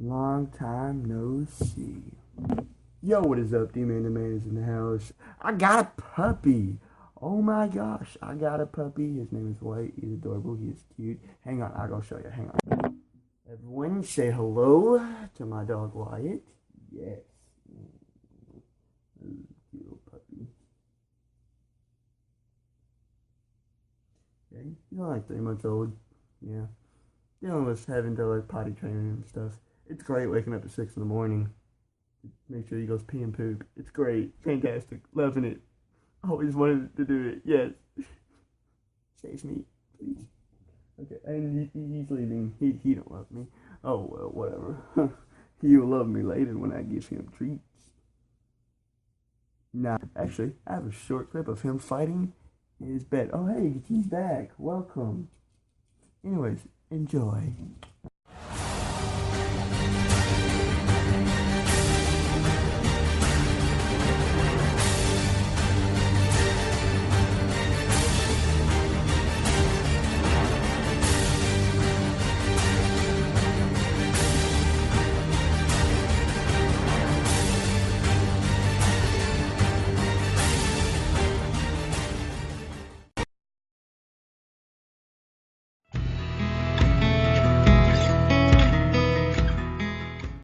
Long time no see. Yo, what is up? D-Man the Man is in the house. I got a puppy. Oh my gosh, I got a puppy. His name is White. He's adorable. He is cute. Hang on, I'll go show you. Hang on. Everyone say hello to my dog Wyatt. Yes. Cute little puppy. Okay, he's only like 3 months old. Yeah. Dealing with having to like potty train him and stuff. It's great waking up at 6 in the morning. Make sure he goes pee and poop. It's great. Fantastic. Loving it. Always wanted to do it. Yes. Save me, please. Okay, and he's leaving. He don't love me. Oh well, whatever. He'll love me later when I give him treats. Nah, actually, I have a short clip of him fighting in his bed. Oh hey, he's back. Welcome. Anyways, enjoy.